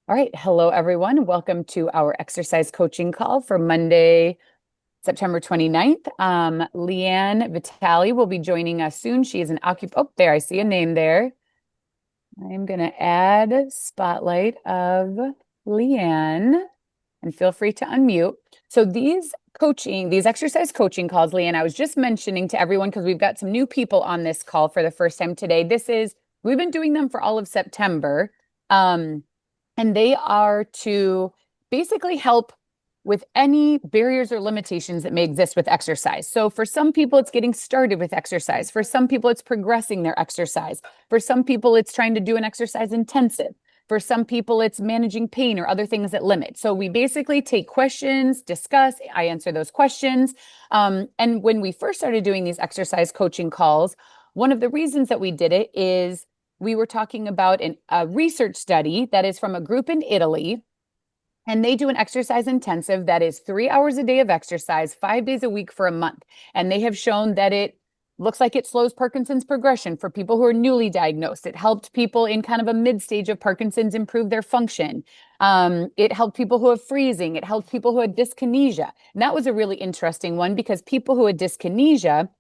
All right. Hello, everyone. Welcome to our exercise coaching call for Monday, September 29th. Leann Vitale will be joining us soon. She is an Oh, there, I see a name there. I'm going to add spotlight of Leann and feel free to unmute. So these exercise coaching calls, Leann, I was just mentioning to everyone because we've got some new people on this call for the first time today. We've been doing them for all of September. Um, and they are to basically help with any barriers or limitations that may exist with exercise. So for some people, it's getting started with exercise. For some people, it's progressing their exercise. For some people, it's trying to do an exercise intensive. For some people, it's managing pain or other things that limit. So we basically take questions, discuss, I answer those questions. And when we first started doing these exercise coaching calls, one of the reasons that we did it is we were talking about a research study that is from a group in Italy. And they do an exercise intensive that is 3 hours a day of exercise, 5 days a week for a month. And they have shown that it looks like it slows Parkinson's progression for people who are newly diagnosed. It helped people in kind of a mid stage of Parkinson's improve their function. It helped people who have freezing. It helped people who had dyskinesia. And that was a really interesting one because people who had dyskinesia,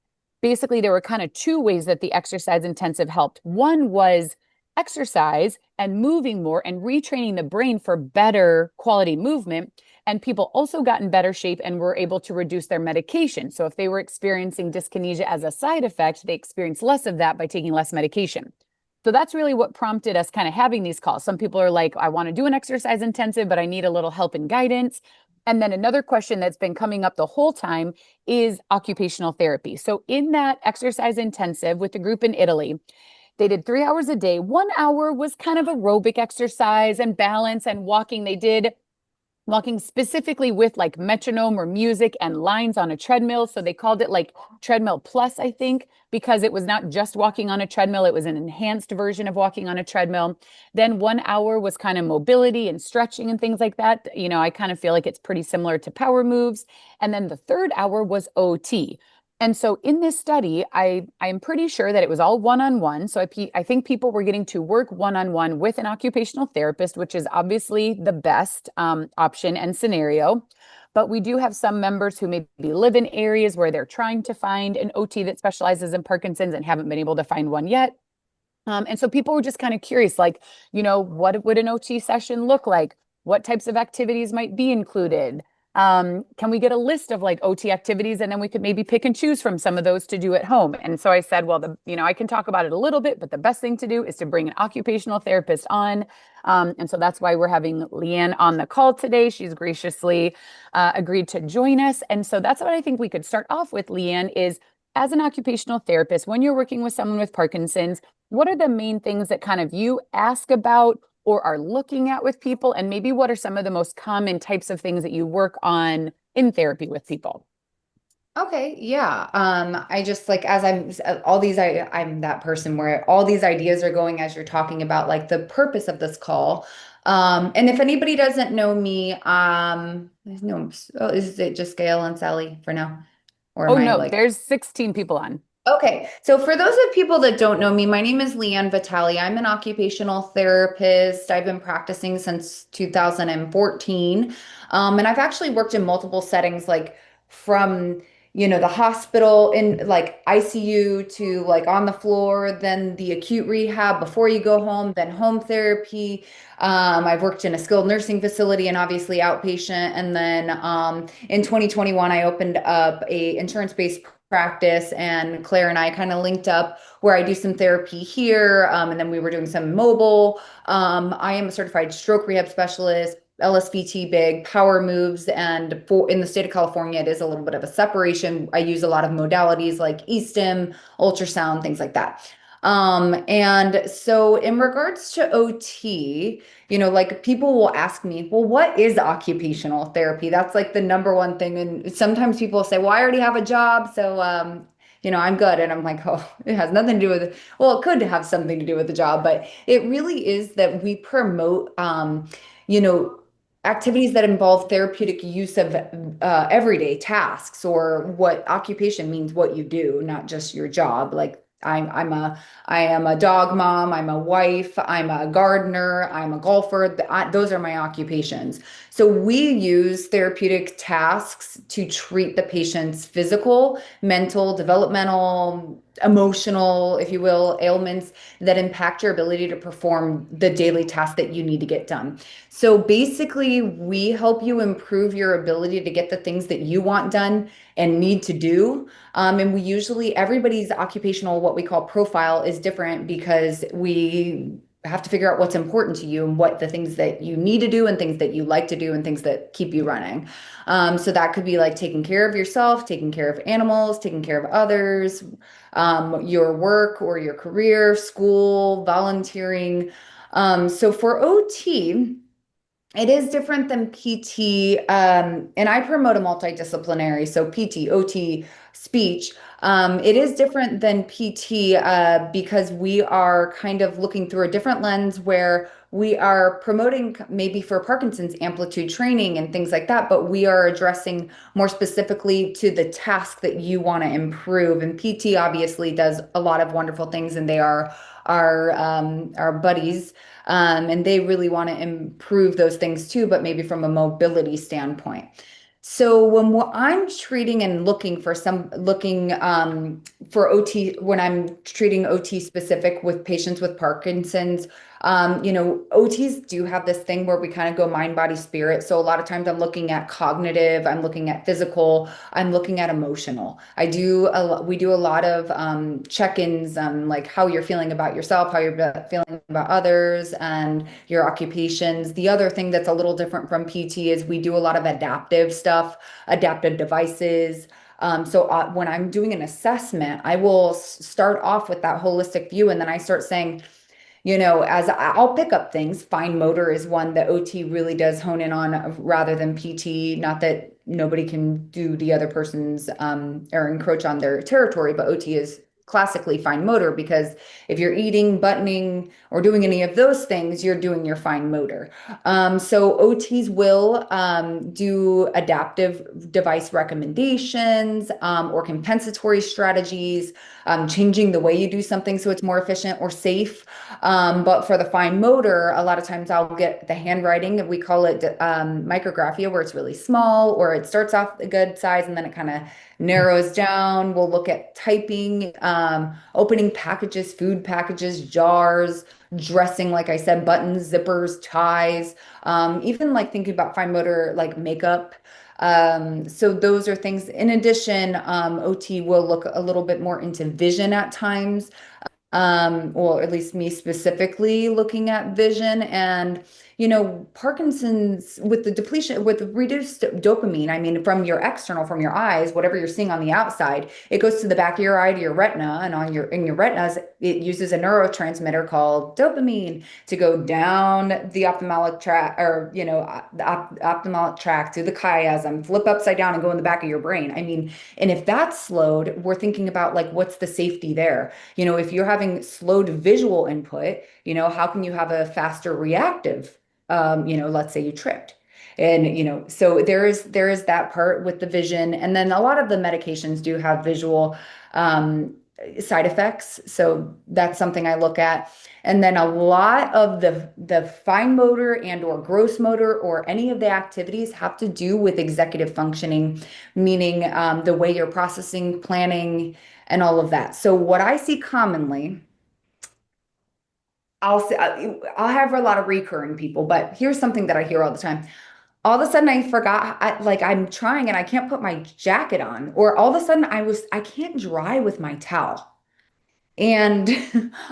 basically, there were kind of two ways that the exercise intensive helped. One was exercise and moving more and retraining the brain for better quality movement. And people also got in better shape and were able to reduce their medication. So if they were experiencing dyskinesia as a side effect, they experienced less of that by taking less medication. So that's really what prompted us kind of having these calls. Some people are like, I want to do an exercise intensive, but I need a little help and guidance. And then another question that's been coming up the whole time is occupational therapy. So in that exercise intensive with the group in Italy, they did 3 hours a day. 1 hour was kind of aerobic exercise and balance and walking. They did walking specifically with like metronome or music and lines on a treadmill. So they called it like treadmill plus, I think, because it was not just walking on a treadmill, it was an enhanced version of walking on a treadmill. Then 1 hour was kind of mobility and stretching and things like that. I kind of feel like it's pretty similar to power moves. And then the third hour was OT. And so in this study, I'm pretty sure that it was all one-on-one. So I think people were getting to work one-on-one with an occupational therapist, which is obviously the best option and scenario. But we do have some members who maybe live in areas where they're trying to find an OT that specializes in Parkinson's and haven't been able to find one yet. And so people were just kind of curious, like, what would an OT session look like? What types of activities might be included? Can we get a list of like OT activities and then we could maybe pick and choose from some of those to do at home? And so I said, well, I can talk about it a little bit, but the best thing to do is to bring an occupational therapist on. And so that's why we're having Leann on the call today. She's graciously agreed to join us. And so that's what I think we could start off with, Leann, is as an occupational therapist, when you're working with someone with Parkinson's, what are the main things that kind of you ask about or are looking at with people? And maybe what are some of the most common types of things that you work on in therapy with people? Okay, yeah. I just like as I'm all these I'm that person where all these ideas are going as you're talking about like the purpose of this call. And if anybody doesn't know me, no, oh, is it just Gail and Sally for now? Or Oh am I no, like there's 16 people on. Okay, so for those of people that don't know me, my name is Leann Vitale. I'm an occupational therapist. I've been practicing since 2014. And I've actually worked in multiple settings, like from, the hospital in like ICU to like on the floor, then the acute rehab before you go home, then home therapy. I've worked in a skilled nursing facility and obviously outpatient. And then in 2021, I opened up a insurance-based practice, and Claire and I kind of linked up where I do some therapy here, and then we were doing some mobile. I am a certified stroke rehab specialist, LSVT big, power moves, and in the state of California, it is a little bit of a separation. I use a lot of modalities like e-stim, ultrasound, things like that. And so in regards to OT, like people will ask me, well, what is occupational therapy? That's like the number one thing. And sometimes people say, well, I already have a job, so I'm good. And I'm like, oh, it has nothing to do with it. Well, it could have something to do with the job, but it really is that we promote you know, activities that involve therapeutic use of everyday tasks, or what occupation means what you do, not just your job. Like I am a dog mom, I'm a wife, I'm a gardener, I'm a golfer. Those are my occupations. So we use therapeutic tasks to treat the patient's physical, mental, developmental, emotional, if you will, ailments that impact your ability to perform the daily tasks that you need to get done. So basically, we help you improve your ability to get the things that you want done and need to do. And we usually, everybody's occupational, what we call profile, is different because we have to figure out what's important to you and what the things that you need to do and things that you like to do and things that keep you running. So that could be like taking care of yourself, taking care of animals, taking care of others, your work or your career, school, volunteering. So for OT, it is different than PT, and I promote a multidisciplinary, so PT, OT, speech. It is different than PT because we are kind of looking through a different lens where we are promoting maybe for Parkinson's amplitude training and things like that, but we are addressing more specifically to the task that you want to improve. And PT obviously does a lot of wonderful things, and they are our buddies. And they really want to improve those things too, but maybe from a mobility standpoint. So when I'm treating and looking for OT, when I'm treating OT specific with patients with Parkinson's, OTs do have this thing where we kind of go mind, body, spirit. So a lot of times I'm looking at cognitive, I'm looking at physical, I'm looking at emotional. We do a lot of check-ins, like how you're feeling about yourself, how you're feeling about others, and your occupations. The other thing that's a little different from PT is we do a lot of adaptive stuff, adaptive devices. So when I'm doing an assessment, I will start off with that holistic view, and then I start saying, as I'll pick up things. Fine motor is one that OT really does hone in on rather than PT. Not that nobody can do the other person's or encroach on their territory, but OT is classically fine motor because if you're eating, buttoning, or doing any of those things, you're doing your fine motor. So OTs will do adaptive device recommendations or compensatory strategies, changing the way you do something so it's more efficient or safe. But for the fine motor, a lot of times I'll get the handwriting. We call it micrographia, where it's really small, or it starts off a good size and then it kind of narrows down. We'll look at typing, opening packages, food packages, jars, dressing, like I said, buttons, zippers, ties, even like thinking about fine motor, like makeup. So those are things. In addition, OT will look a little bit more into vision at times, or at least me specifically looking at vision and, Parkinson's with the depletion, with reduced dopamine. I mean, from your external, from your eyes, whatever you're seeing on the outside, it goes to the back of your eye to your retina, and in your retinas, it uses a neurotransmitter called dopamine to go down the ophthalmic tract, or, ophthalmic tract to the chiasm, flip upside down and go in the back of your brain. I mean, and if that's slowed, we're thinking about like, what's the safety there? If you're having slowed visual input, how can you have a faster reactive? Let's say you tripped. And, so there is that part with the vision. And then a lot of the medications do have visual side effects. So that's something I look at. And then a lot of the fine motor and or gross motor or any of the activities have to do with executive functioning, meaning the way you're processing, planning, and all of that. So what I see commonly, I'll have a lot of recurring people, but here's something that I hear all the time. All of a sudden I forgot, like I'm trying and I can't put my jacket on, or all of a sudden I can't dry with my towel. And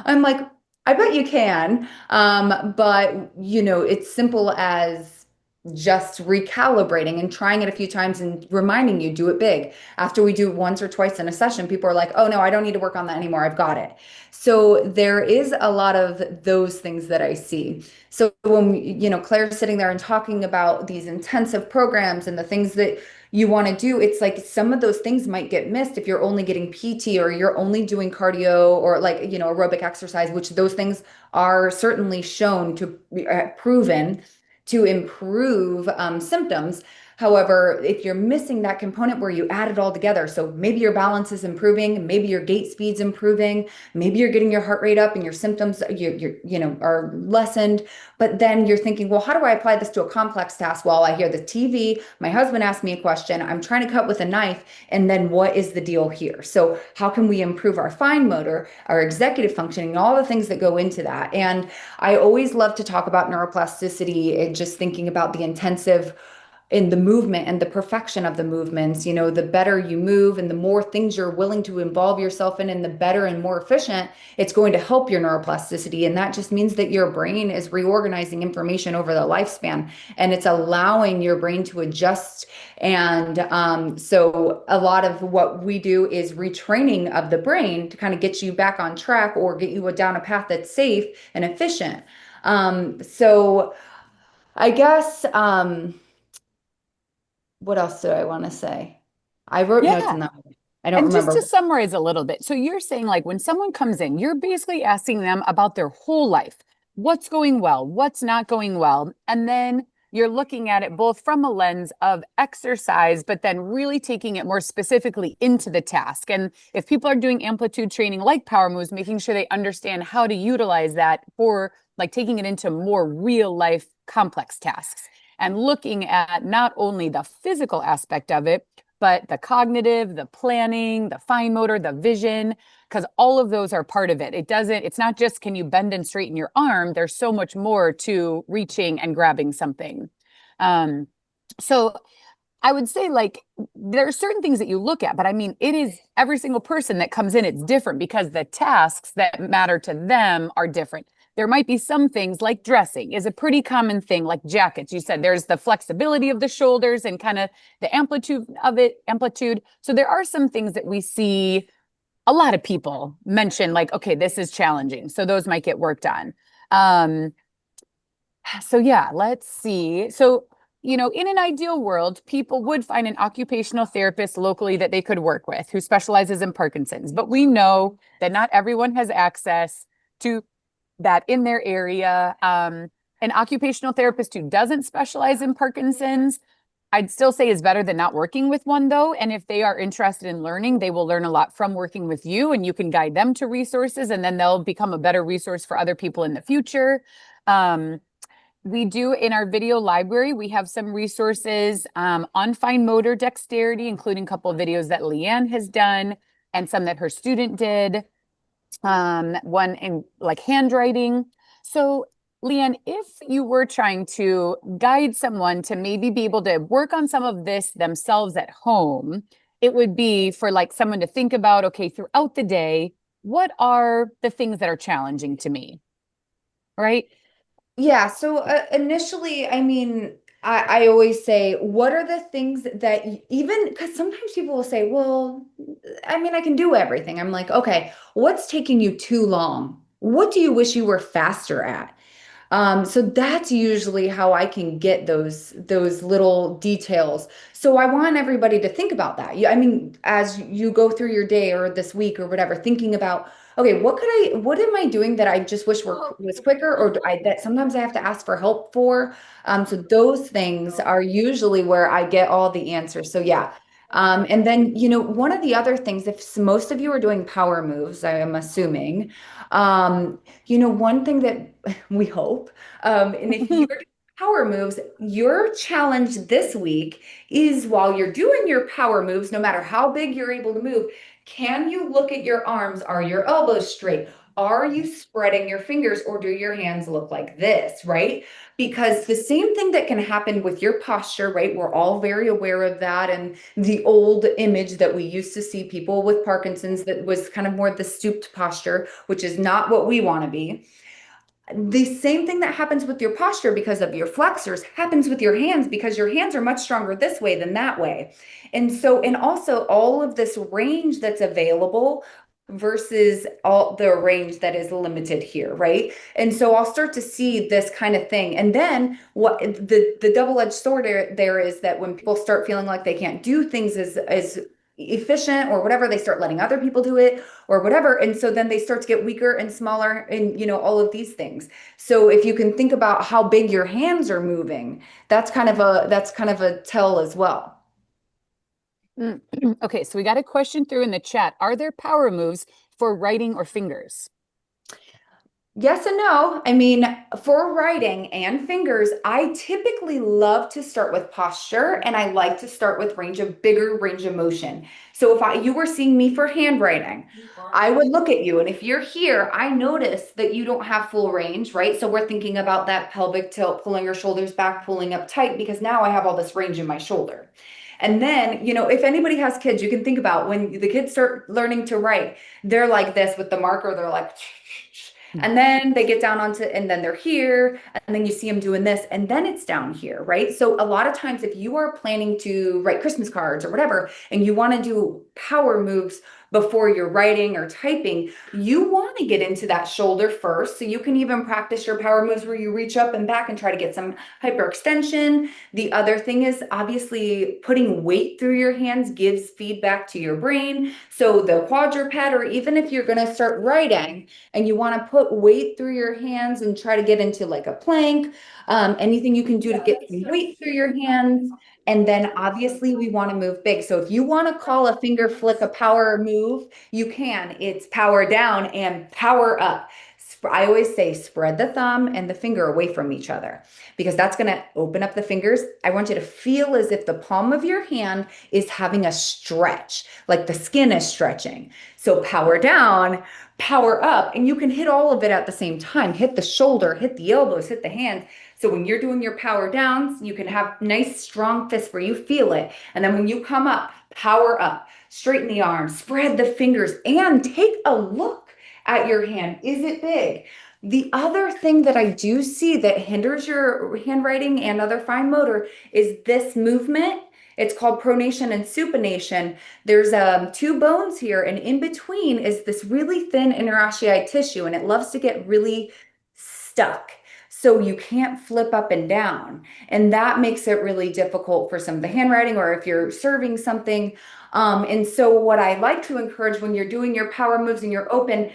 I'm like, I bet you can. But it's simple as just recalibrating and trying it a few times and reminding you, do it big. After we do it once or twice in a session, people are like, oh no, I don't need to work on that anymore. I've got it. So there is a lot of those things that I see. So when, Claire's sitting there and talking about these intensive programs and the things that you want to do, it's like some of those things might get missed if you're only getting PT or you're only doing cardio or like, aerobic exercise, which those things are certainly shown to be proven to improve symptoms. However, if you're missing that component where you add it all together, so maybe your balance is improving, maybe your gait speed's improving, maybe you're getting your heart rate up and your symptoms are lessened, but then you're thinking, well, how do I apply this to a complex task? Well, I hear the TV, my husband asked me a question, I'm trying to cut with a knife, and then what is the deal here? So how can we improve our fine motor, our executive functioning, all the things that go into that? And I always love to talk about neuroplasticity and just thinking about the intensive in the movement and the perfection of the movements. The better you move and the more things you're willing to involve yourself in, and the better and more efficient it's going to help your neuroplasticity. And that just means that your brain is reorganizing information over the lifespan, and it's allowing your brain to adjust. And so a lot of what we do is retraining of the brain to kind of get you back on track or get you down a path that's safe and efficient. So I guess what else do I want to say? I wrote notes Yeah. in that one. I don't And just remember. to summarize a little bit, so you're saying like when someone comes in, you're basically asking them about their whole life. What's going well? What's not going well? And then you're looking at it both from a lens of exercise, but then really taking it more specifically into the task. And if people are doing amplitude training like power moves, making sure they understand how to utilize that for like taking it into more real life complex tasks and looking at not only the physical aspect of it, but the cognitive, the planning, the fine motor, the vision, because all of those are part of it. It's not just can you bend and straighten your arm, there's so much more to reaching and grabbing something. Um, so I would say like there are certain things that you look at, but I mean, it is every single person that comes in, it's different because the tasks that matter to them are different. There might be some things like dressing is a pretty common thing, like jackets. You said there's the flexibility of the shoulders and kind of the amplitude of it, amplitude. So there are some things that we see a lot of people mention, like, okay, this is challenging. So those might get worked on. Um, so yeah, let's see. So, in an ideal world, people would find an occupational therapist locally that they could work with who specializes in Parkinson's. But we know that not everyone has access to that in their area. An occupational therapist who doesn't specialize in Parkinson's, I'd still say is better than not working with one though. And if they are interested in learning, they will learn a lot from working with you, and you can guide them to resources, and then they'll become a better resource for other people in the future. Um, we do in our video library, we have some resources on fine motor dexterity, including a couple of videos that Leann has done and some that her student did. One in like handwriting. So, Leann, if you were trying to guide someone to maybe be able to work on some of this themselves at home, it would be for like someone to think about, okay, throughout the day, what are the things that are challenging to me, right? Yeah, so initially, I mean, I always say, what are the things that even because sometimes people will say, well, I mean, I can do everything. I'm like, okay, what's taking you too long? What do you wish you were faster at? So that's usually how I can get those little details. So I want everybody to think about that. I mean, as you go through your day or this week or whatever, thinking about, okay, what am I doing that I just wish was quicker, or that sometimes I have to ask for help for. So those things are usually where I get all the answers. So yeah. And then, one of the other things, if most of you are doing power moves, I am assuming, one thing that we hope. And if you're doing power moves, your challenge this week is while you're doing your power moves, no matter how big you're able to move, can you look at your arms? Are your elbows straight? Are you spreading your fingers, or do your hands look like this, right? Because the same thing that can happen with your posture, right? We're all very aware of that. And the old image that we used to see people with Parkinson's that was kind of more the stooped posture, which is not what we want to be. The same thing that happens with your posture because of your flexors happens with your hands, because your hands are much stronger this way than that way. And also all of this range that's available versus all the range that is limited here, right? And so I'll start to see this kind of thing. And then what the double-edged sword there is that when people start feeling like they can't do things as efficient or whatever, they start letting other people do it or whatever. And so then they start to get weaker and smaller and, all of these things. So if you can think about how big your hands are moving, that's kind of a tell as well. Mm. Okay, so we got a question through in the chat. Are there power moves for writing or fingers? Yes and no. I mean, for writing and fingers, I typically love to start with posture and I like to start with bigger range of motion. So if you were seeing me for handwriting, I would look at you. And if you're here, I notice that you don't have full range, right? So we're thinking about that pelvic tilt, pulling your shoulders back, pulling up tight, because now I have all this range in my shoulder. And then, if anybody has kids, you can think about when the kids start learning to write, they're like this with the marker, they're like, and then they get down onto, and then they're here, and then you see them doing this, and then it's down here, right? So a lot of times, if you are planning to write Christmas cards or whatever, and you want to do power moves before you're writing or typing, you want to get into that shoulder first. So you can even practice your power moves where you reach up and back and try to get some hyperextension. The other thing is obviously putting weight through your hands gives feedback to your brain. So the quadruped, or even if you're going to start writing, and you want to put weight through your hands and try to get into like a plank, anything you can do to get some weight through your hands. And then obviously we want to move big. So if you want to call a finger flick a power move, you can. It's power down and power up. I always say spread the thumb and the finger away from each other because that's going to open up the fingers. I want you to feel as if the palm of your hand is having a stretch, like the skin is stretching. So power down, power up, and you can hit all of it at the same time. Hit the shoulder, hit the elbows, hit the hands. So when you're doing your power downs, you can have nice strong fists where you feel it. And then when you come up, power up, straighten the arms, spread the fingers, and take a look at your hand. Is it big? The other thing that I do see that hinders your handwriting and other fine motor is this movement. It's called pronation and supination. There's two bones here, and in between is this really thin interossei tissue, and it loves to get really stuck. So you can't flip up and down. And that makes it really difficult for some of the handwriting or if you're serving something. And so what I like to encourage when you're doing your power moves and you're open,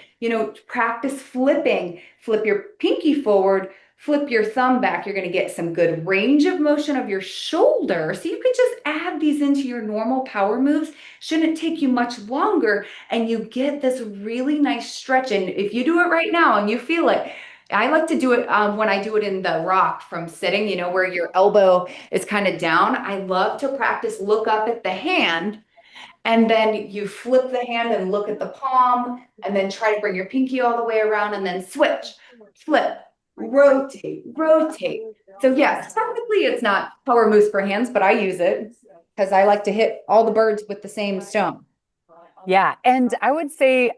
practice flipping. Flip your pinky forward, flip your thumb back. You're going to get some good range of motion of your shoulder. So you can just add these into your normal power moves. Shouldn't take you much longer. And you get this really nice stretch. And if you do it right now and you feel it, I like to do it when I do it in the rock from sitting, where your elbow is kind of down. I love to practice look up at the hand and then you flip the hand and look at the palm and then try to bring your pinky all the way around and then switch, flip, rotate, rotate. So yes, technically it's not power moves for hands, but I use it because I like to hit all the birds with the same stone. Yeah, and I would say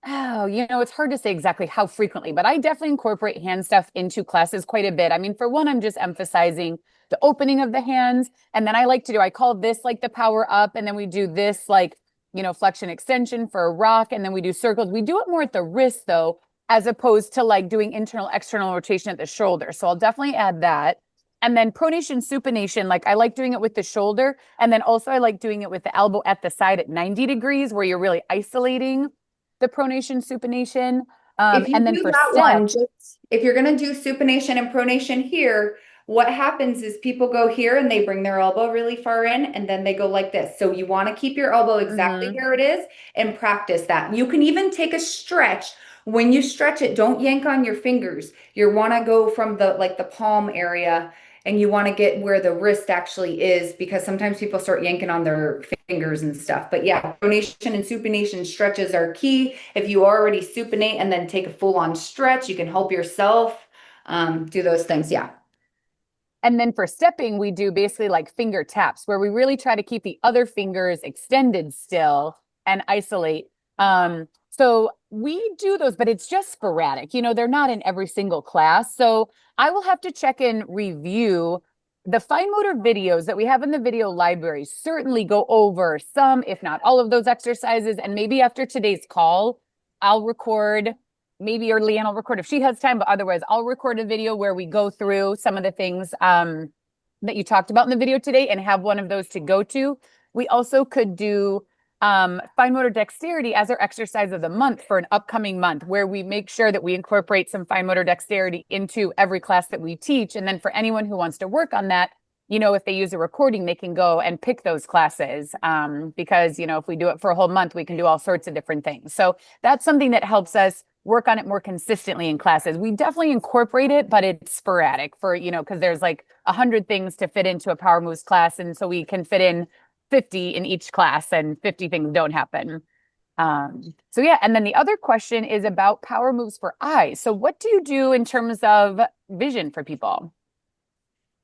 it's hard to say exactly how frequently, but I definitely incorporate hand stuff into classes quite a bit. I mean, for one, I'm just emphasizing the opening of the hands. And then I call this like the power up. And then we do this like, flexion extension for a rock. And then we do circles. We do it more at the wrist though, as opposed to like doing internal, external rotation at the shoulder. So I'll definitely add that. And then pronation, supination, like I like doing it with the shoulder. And then also I like doing it with the elbow at the side at 90 degrees where you're really isolating the pronation, supination. If you And then do for that step, one, just if you're going to do supination and pronation here, what happens is people go here and they bring their elbow really far in and then they go like this. So you want to keep your elbow exactly where it is and practice that. You can even take a stretch. When you stretch it, don't yank on your fingers. You want to go from the palm area and you want to get where the wrist actually is because sometimes people start yanking on their fingers and stuff. But yeah, pronation and supination stretches are key. If you already supinate and then take a full-on stretch, you can help yourself do those things. Yeah. and then for stepping, we do basically like finger taps where we really try to keep the other fingers extended still and isolate. So we do those, but it's just sporadic. They're not in every single class. So I will have to check and review the fine motor videos that we have in the video library. Certainly go over some, if not all of those exercises. And maybe after today's call, I'll record maybe, or Leann will record if she has time, but otherwise I'll record a video where we go through some of the things that you talked about in the video today and have one of those to go to We also could do fine motor dexterity as our exercise of the month for an upcoming month, where we make sure that we incorporate some fine motor dexterity into every class that we teach. And then for anyone who wants to work on that, if they use a recording, they can go and pick those classes, because, if we do it for a whole month, we can do all sorts of different things. So that's something that helps us work on it more consistently in classes. We definitely incorporate it, but it's sporadic because there's like 100 things to fit into a power moves class. And so we can fit in 50 in each class and 50 things don't happen. So yeah. And then the other question is about power moves for eyes. So what do you do in terms of vision for people?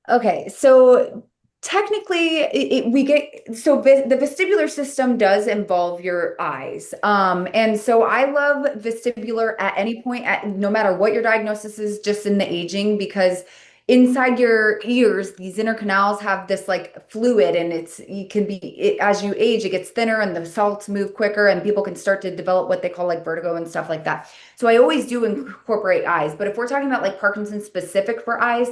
Okay, so technically, we get the vestibular system does involve your eyes, and so I love vestibular at any point, at no matter what your diagnosis is, just in the aging, because inside your ears, these inner canals have this like fluid, and as you age, it gets thinner, and the salts move quicker, and people can start to develop what they call like vertigo and stuff like that. So I always do incorporate eyes, but if we're talking about like Parkinson's specific for eyes.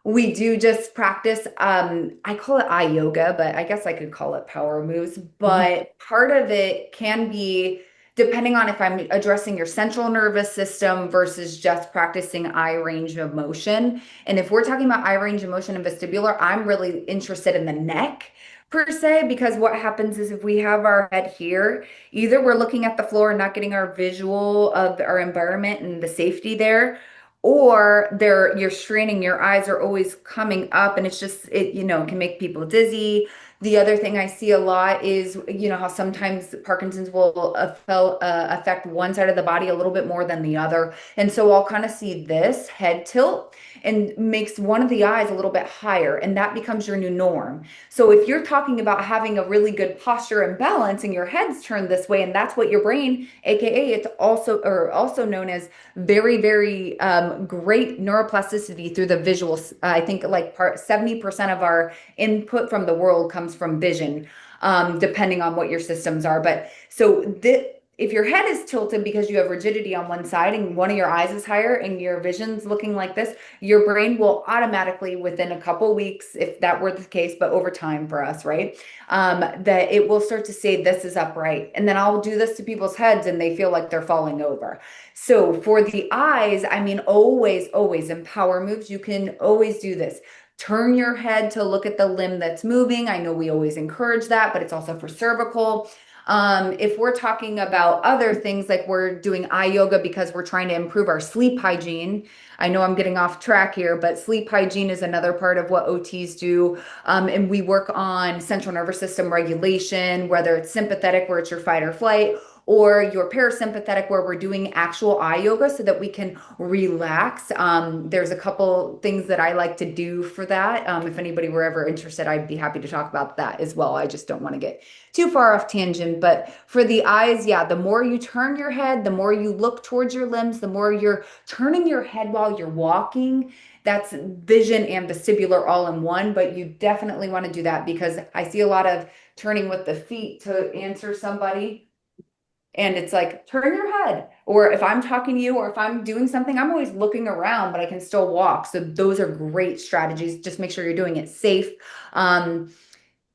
We do just practice. I call it eye yoga, but I guess I could call it power moves. Mhm. But part of it can be depending on if I'm addressing your central nervous system versus just practicing eye range of motion. And if we're talking about eye range of motion and vestibular, I'm really interested in the neck per se, because what happens is if we have our head here, either we're looking at the floor and not getting our visual of our environment and the safety there, or you're straining, your eyes are always coming up, and it can make people dizzy. The other thing I see a lot is how sometimes Parkinson's will affect one side of the body a little bit more than the other, and so I'll kind of see this head tilt and makes one of the eyes a little bit higher, and that becomes your new norm. So if you're talking about having a really good posture and balance and your head's turned this way, and that's what your brain, aka it's also known as very, very great neuroplasticity through the visuals. I think like 70% of our input from the world comes from vision, depending on what your systems are. But if your head is tilted because you have rigidity on one side and one of your eyes is higher and your vision's looking like this, your brain will automatically, within a couple weeks, if that were the case, but over time for us, right? That it will start to say, this is upright. And then I'll do this to people's heads and they feel like they're falling over. So for the eyes, I mean, always, always in power moves, you can always do this. Turn your head to look at the limb that's moving. I know we always encourage that, but it's also for cervical. If we're talking about other things, like we're doing eye yoga because we're trying to improve our sleep hygiene. I know I'm getting off track here, but sleep hygiene is another part of what OTs do. And we work on central nervous system regulation, whether it's sympathetic, where it's your fight or flight, or your parasympathetic, where we're doing actual eye yoga so that we can relax. There's a couple things that I like to do for that. If anybody were ever interested, I'd be happy to talk about that as well. I just don't want to get too far off tangent. But for the eyes, yeah, the more you turn your head, the more you look towards your limbs, the more you're turning your head while you're walking. That's vision and vestibular all in one, but you definitely want to do that, because I see a lot of turning with the feet to answer somebody. And it's like, turn your head. Or if I'm talking to you or if I'm doing something, I'm always looking around, but I can still walk. So those are great strategies. Just make sure you're doing it safe. Um,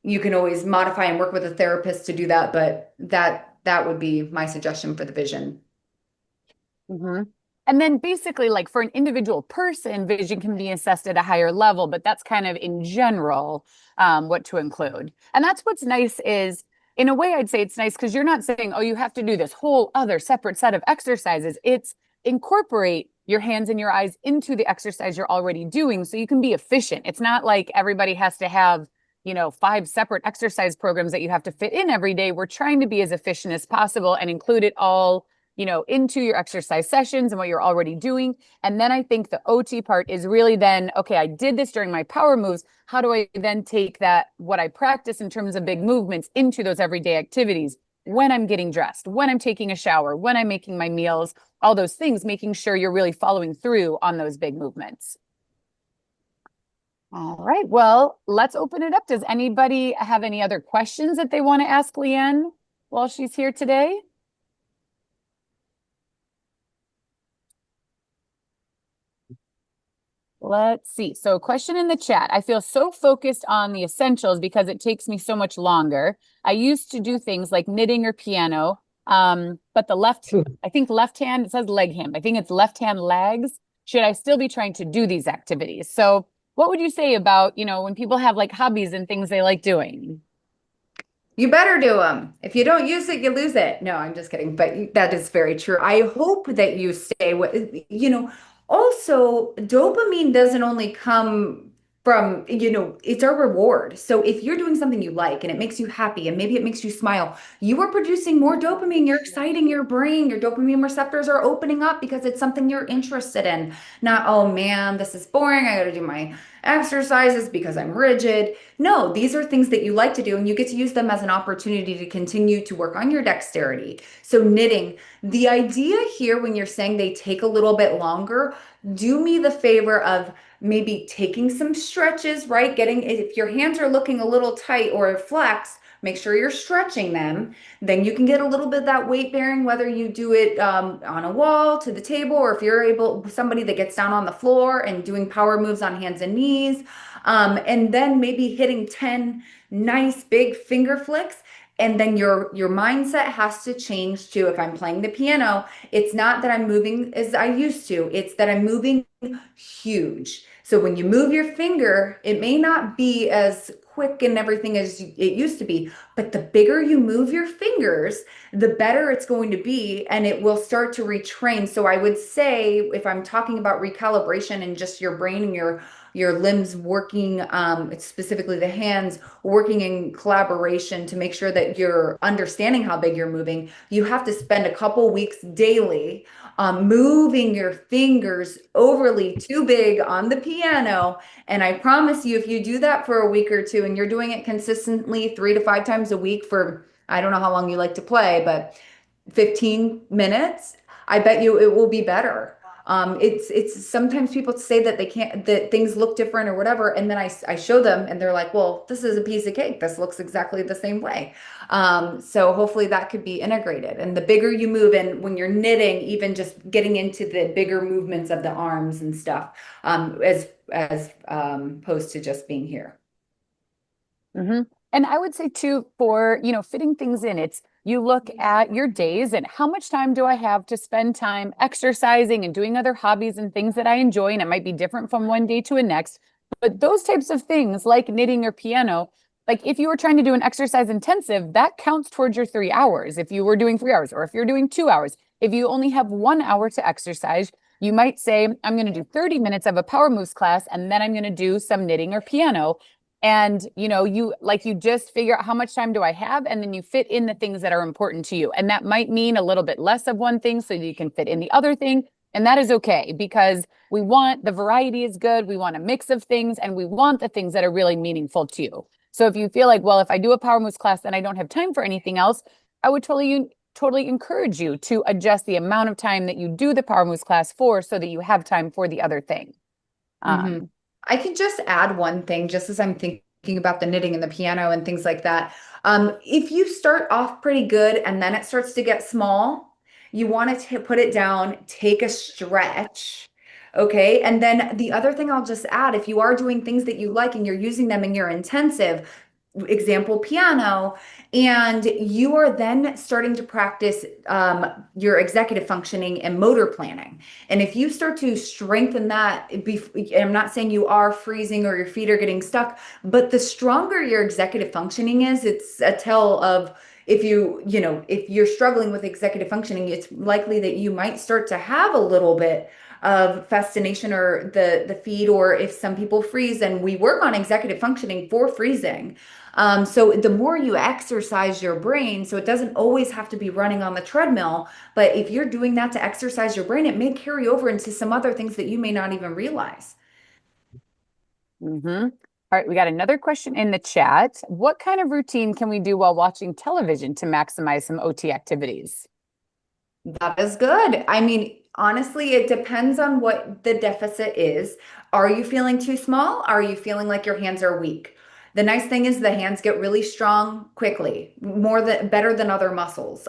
you can always modify and work with a therapist to do that, but that would be my suggestion for the vision. Mhm. And then basically, like for an individual person, vision can be assessed at a higher level, but that's kind of in general what to include. And that's what's nice is, in a way, I'd say it's nice because you're not saying, oh, you have to do this whole other separate set of exercises. It's incorporate your hands and your eyes into the exercise you're already doing so you can be efficient. It's not like everybody has to have, 5 separate exercise programs that you have to fit in every day. We're trying to be as efficient as possible and include it all into your exercise sessions and what you're already doing. And then I think the OT part is really then, okay, I did this during my power moves. How do I then take that, what I practice in terms of big movements, into those everyday activities when I'm getting dressed, when I'm taking a shower, when I'm making my meals, all those things, making sure you're really following through on those big movements. All right. Well, let's open it up. Does anybody have any other questions that they want to ask Leann while she's here today? Let's see. So, question in the chat. I feel so focused on the essentials because it takes me so much longer. I used to do things like knitting or piano, but I think left hand, it says leg hand. I think it's left hand legs. Should I still be trying to do these activities? So, what would you say about, when people have like hobbies and things they like doing? You better do them. If you don't use it, you lose it. No, I'm just kidding. But that is very true. I hope that you stay with, also dopamine doesn't only come from, it's our reward. So if you're doing something you like and it makes you happy and maybe it makes you smile, you are producing more dopamine. You're exciting your brain. Your dopamine receptors are opening up because it's something you're interested in. Not, oh man, this is boring. I got to do my exercises because I'm rigid. No, these are things that you like to do, and you get to use them as an opportunity to continue to work on your dexterity. So, knitting, the idea here when you're saying they take a little bit longer, do me the favor of maybe taking some stretches, right? If your hands are looking a little tight or flexed, make sure you're stretching them. Then you can get a little bit of that weight bearing, whether you do it on a wall to the table, or if you're somebody that gets down on the floor and doing power moves on hands and knees. And then maybe hitting 10 nice big finger flicks. And then your mindset has to change to, if I'm playing the piano, it's not that I'm moving as I used to, it's that I'm moving huge. So when you move your finger, it may not be as quick and everything as it used to be, but the bigger you move your fingers, the better it's going to be, and it will start to retrain. So I would say, if I'm talking about recalibration and just your brain and your limbs working, specifically the hands working in collaboration to make sure that you're understanding how big you're moving, you have to spend a couple weeks daily moving your fingers overly too big on the piano. And I promise you, if you do that for a week or two and you're doing it consistently 3 to 5 times a week for, I don't know how long you like to play, but 15 minutes, I bet you it will be better. It's sometimes people say that they can't, that things look different or whatever, and then I show them and they're like, well, this is a piece of cake. This looks exactly the same way. So hopefully that could be integrated. And the bigger you move, and when you're knitting, even just getting into the bigger movements of the arms and stuff, as opposed to just being here. Hmm. And I would say too, for, fitting things in, it's you look at your days and how much time do I have to spend time exercising and doing other hobbies and things that I enjoy. And it might be different from one day to the next. But those types of things like knitting or piano, like if you were trying to do an exercise intensive, that counts towards your 3 hours. If you were doing 3 hours, or if you're doing 2 hours, if you only have 1 hour to exercise, you might say, I'm going to do 30 minutes of a power moves class, and then I'm going to do some knitting or piano. And you just figure out how much time do I have, and then you fit in the things that are important to you. And that might mean a little bit less of one thing so that you can fit in the other thing. And that is okay, because we want, the variety is good, we want a mix of things, and we want the things that are really meaningful to you. So if you feel like, well, if I do a power moves class then I don't have time for anything else, I would totally encourage you to adjust the amount of time that you do the power moves class for, so that you have time for the other thing. Mhm. um, I can just add one thing, just as I'm thinking about the knitting and the piano and things like that. If you start off pretty good and then it starts to get small, you want to put it down, take a stretch. Okay. And then the other thing I'll just add, if you are doing things that you like and you're using them in your intensive, example, piano, and you are then starting to practice your executive functioning and motor planning. And if you start to strengthen that, I'm not saying you are freezing or your feet are getting stuck, but the stronger your executive functioning is, it's a tell of, if you're struggling with executive functioning, it's likely that you might start to have a little bit of fascination or the feet, or if some people freeze, and we work on executive functioning for freezing. So the more you exercise your brain, so it doesn't always have to be running on the treadmill, but if you're doing that to exercise your brain, it may carry over into some other things that you may not even realize. Mm-hmm. All right, we got another question in the chat. What kind of routine can we do while watching television to maximize some OT activities? That is good. I mean, honestly, it depends on what the deficit is. Are you feeling too small? Are you feeling like your hands are weak? The nice thing is the hands get really strong quickly, better than other muscles.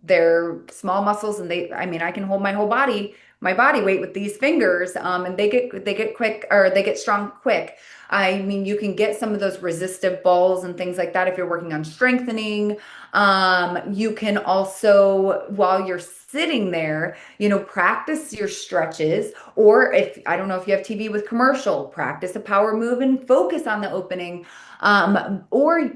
They're small muscles, and I mean, I can hold my whole body my body weight with these fingers, and they get quick or they get strong quick. I mean, you can get some of those resistive balls and things like that if you're working on strengthening. You can also, while you're sitting there, practice your stretches. Or if I don't know if you have TV with commercial, practice a power move and focus on the opening. Or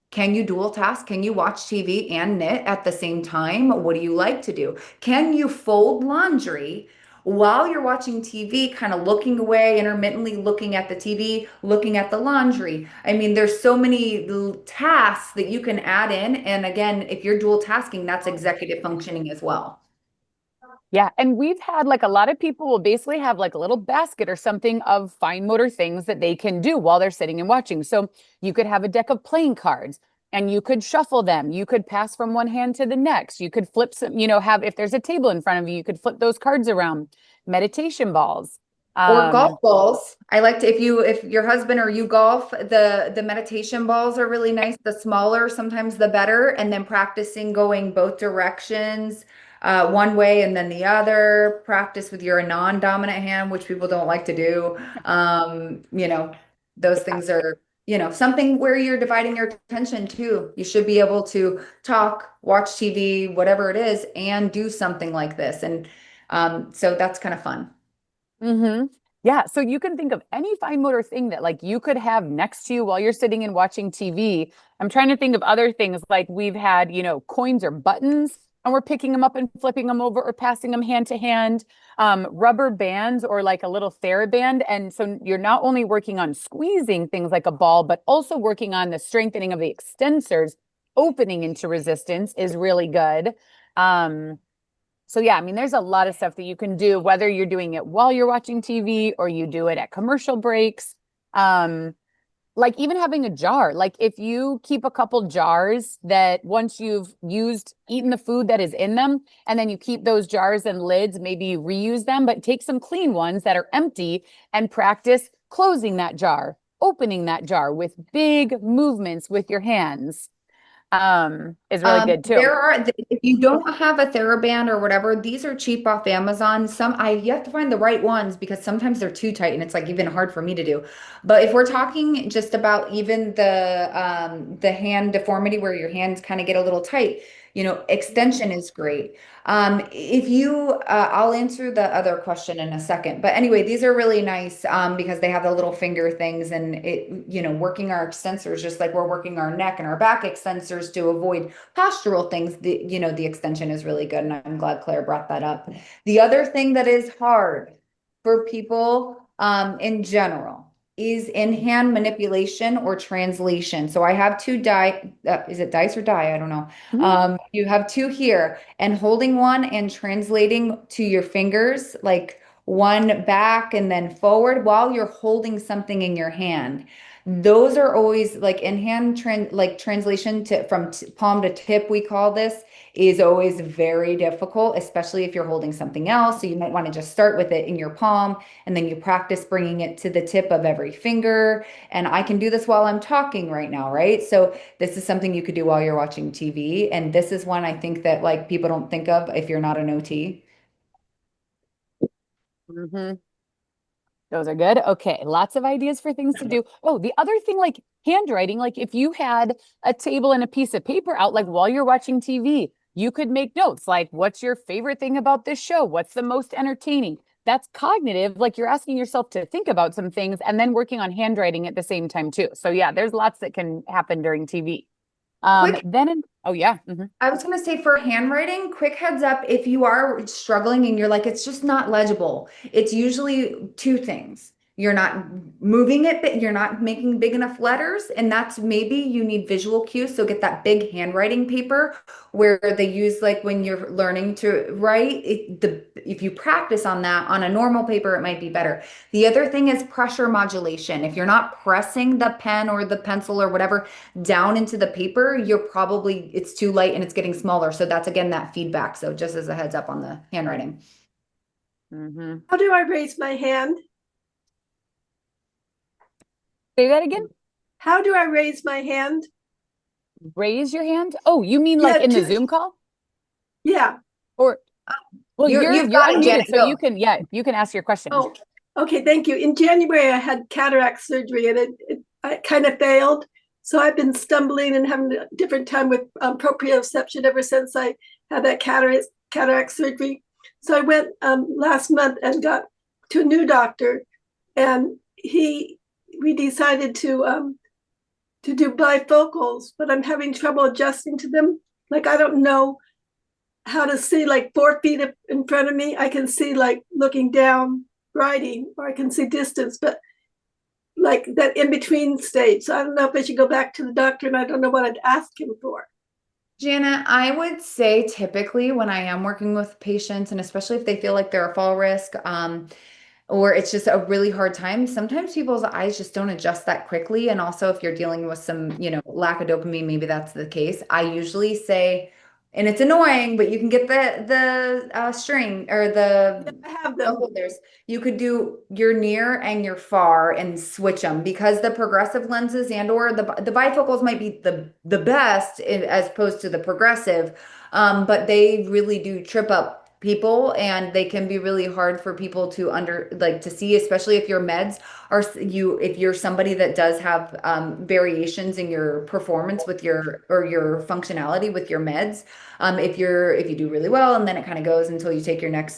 can you dual task? Can you watch TV and knit at the same time? What do you like to do? Can you fold laundry while you're watching TV, kind of looking away, intermittently looking at the TV, looking at the laundry? I mean, there's so many tasks that you can add in. And again, if you're dual tasking, that's executive functioning as well. Yeah. And we've had like a lot of people will basically have like a little basket or something of fine motor things that they can do while they're sitting and watching. So you could have a deck of playing cards and you could shuffle them. You could pass from one hand to the next. You could flip some, have, if there's a table in front of you, you could flip those cards around. Meditation balls. Or golf Um, balls. I like to if your husband or you golf, the meditation balls are really nice. The smaller, sometimes the better. And then practicing going both directions, one way and then the other. Practice with your non-dominant hand, which people don't like to do. Those yeah. things are, something where you're dividing your attention too. You should be able to talk, watch TV, whatever it is, and do something like this. And so that's kind of fun. Mm-hmm. Yeah. So you can think of any fine motor thing that like you could have next to you while you're sitting and watching TV. I'm trying to think of other things like we've had, coins or buttons and we're picking them up and flipping them over or passing them hand to hand. Rubber bands or like a little TheraBand. And so you're not only working on squeezing things like a ball, but also working on the strengthening of the extensors. Opening into resistance is really good. So yeah, I mean, there's a lot of stuff that you can do, whether you're doing it while you're watching TV or you do it at commercial breaks. Um, like even having a jar, like if you keep a couple jars that once you've eaten the food that is in them, and then you keep those jars and lids, maybe you reuse them, but take some clean ones that are empty and practice closing that jar, opening that jar with big movements with your hands, is really good too. There are, if you don't have a TheraBand or whatever, these are cheap off Amazon. You have to find the right ones because sometimes they're too tight and it's like even hard for me to do. But if we're talking just about even the hand deformity where your hands kind of get a little tight, extension is great. If you, I'll answer the other question in a second. But anyway, these are really nice because they have the little finger things and working our extensors just like we're working our neck and our back extensors to avoid postural things. The extension is really good. And I'm glad Claire brought that up. The other thing that is hard for people in general is in hand manipulation or translation. So I have two is it dice or die? I don't know. Mhm. You have two here and holding one and translating to your fingers, like one back and then forward while you're holding something in your hand. Those are always like in hand like translation to from palm to tip, we call this, is always very difficult, especially if you're holding something else. So you might want to just start with it in your palm and then you practice bringing it to the tip of every finger. And I can do this while I'm talking right now, right? So this is something you could do while you're watching TV. And this is one I think that like people don't think of if you're not an OT. Mhm. Those are good. Okay, lots of ideas for things to do. Oh, the other thing, like handwriting, like if you had a table and a piece of paper out, like while you're watching TV, you could make notes like, what's your favorite thing about this show? What's the most entertaining? That's cognitive. Like you're asking yourself to think about some things and then working on handwriting at the same time, too. So, yeah, there's lots that can happen during TV. Quick Oh, yeah. Mhm. I was going to say for handwriting, quick heads up, if you are struggling and you're like, it's just not legible, it's usually two things. You're not moving it, but you're not making big enough letters. And that's maybe you need visual cues. So get that big handwriting paper where they use like when you're learning to write, if you practice on that on a normal paper, it might be better. The other thing is pressure modulation. If you're not pressing the pen or the pencil or whatever down into the paper, it's too light and it's getting smaller. So that's again that feedback. So just as a heads up on the handwriting. Mhm. How do I raise my hand? Say that again. How do I raise my hand? Raise your hand. Oh, you mean like Yeah, in the Zoom call? yeah. Or Well, You've you're got it, unmuted, Janet. so Go. you can ask your question. Oh, okay, thank you. In January, I had cataract surgery and I kind of failed. So I've been stumbling and having a different time with proprioception ever since I had that cataract surgery. So I went last month and got to a new doctor, and we decided to do bifocals, but I'm having trouble adjusting to them. Like I don't know how to see like 4 feet in front of me. I can see like looking down writing, or I can see distance, but like that in between stage. So I don't know if I should go back to the doctor, and I don't know what I'd ask him for. Jana, I would say typically when I am working with patients, and especially if they feel like they're a fall risk, or it's just a really hard time, sometimes people's eyes just don't adjust that quickly. And also, if you're dealing with some, lack of dopamine, maybe that's the case. I usually say, and it's annoying, but you can get the string or Yeah, the I have them. holders. You could do your near and your far and switch them because the progressive lenses and or the bifocals might be the best as opposed to the progressive, but they really do trip up people and they can be really hard for people to to see, especially if your meds are if you're somebody that does have variations in your performance with your functionality with your meds. If you do really well and then it kind of goes until you take your next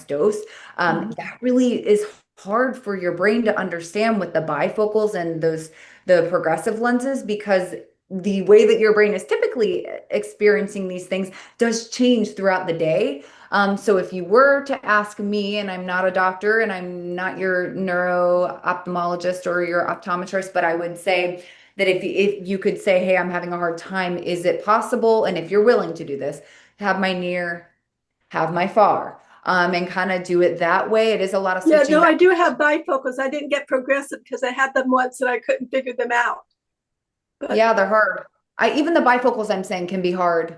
dose, that really is hard for your brain to understand with the bifocals and the progressive lenses because the way that your brain is typically experiencing these things does change throughout the day. So if you were to ask me, and I'm not a doctor and I'm not your neuro ophthalmologist or your optometrist, but I would say that if you could say, hey, I'm having a hard time, is it possible? And if you're willing to do this, have my near, have my far, and kind of do it that way. It is a lot of Yeah, switching no, back. I do have bifocals. I didn't get progressive because I had them once and I couldn't figure them out. But Yeah, they're hard. Even the bifocals I'm saying can be hard.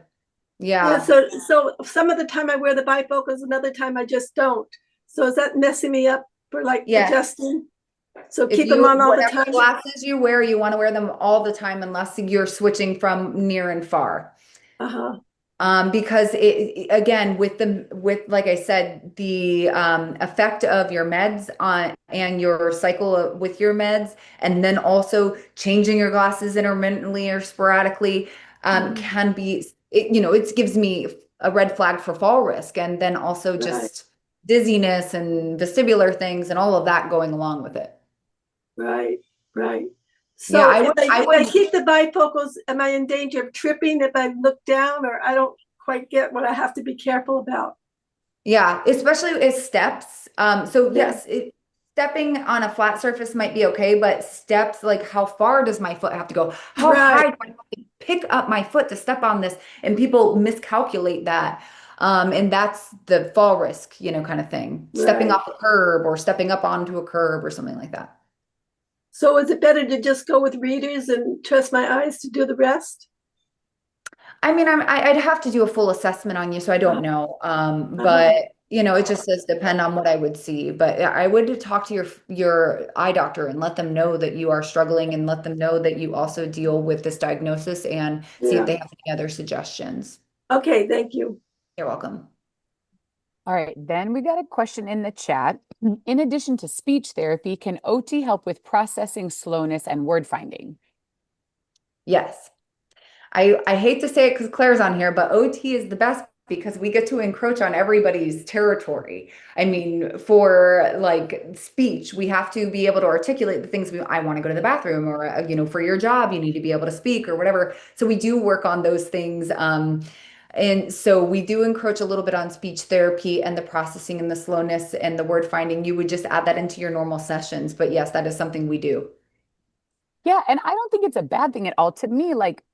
yeah, Yeah. so some of the time I wear the bifocals, another time I just don't. So is that messing me up for like Yeah. adjusting? So If keep them on all the whatever time. glasses you wear, you want to wear them all the time unless you're switching from near and far. Uh-huh. Because again, with like I said, the effect of your meds on and your cycle with your meds, and then also changing your glasses intermittently or sporadically, can be it gives me a red flag for fall risk, and then also Right, just dizziness and vestibular things and all of that going along with it. right, right. Yeah, So I would, I if I would, keep the bifocals, am I in danger of tripping if I look down, or I don't quite get what I have to be careful about? yeah, especially as steps. So Yeah, yes, stepping on a flat surface might be okay, but steps, like how far does my foot have to go? How right, high do I have to pick up my foot to step on this? And people miscalculate that. And that's the fall risk, kind of thing. Stepping right. off a curb or stepping up onto a curb or something like that. So is it better to just go with readers and trust my eyes to do the rest? I mean, I'd have to do a full assessment on you, so I don't know. But Uh-huh. it just does depend on what I would see. But yeah, I would talk to your eye doctor and let them know that you are struggling and let them know that you also deal with this diagnosis and see if Yeah. they have any other suggestions. Okay, thank you. You're welcome. All right, then we got a question in the chat. In addition to speech therapy, can OT help with processing slowness and word finding? Yes. I hate to say it because Claire's on here, but OT is the best because we get to encroach on everybody's territory. I mean, for like speech, we have to be able to articulate the things I want to go to the bathroom, or for your job, you need to be able to speak or whatever. So we do work on those things. And so we do encroach a little bit on speech therapy and the processing and the slowness and the word finding. You would just add that into your normal sessions. But yes, that is something we do. Yeah, and I don't think it's a bad thing at all. To me, like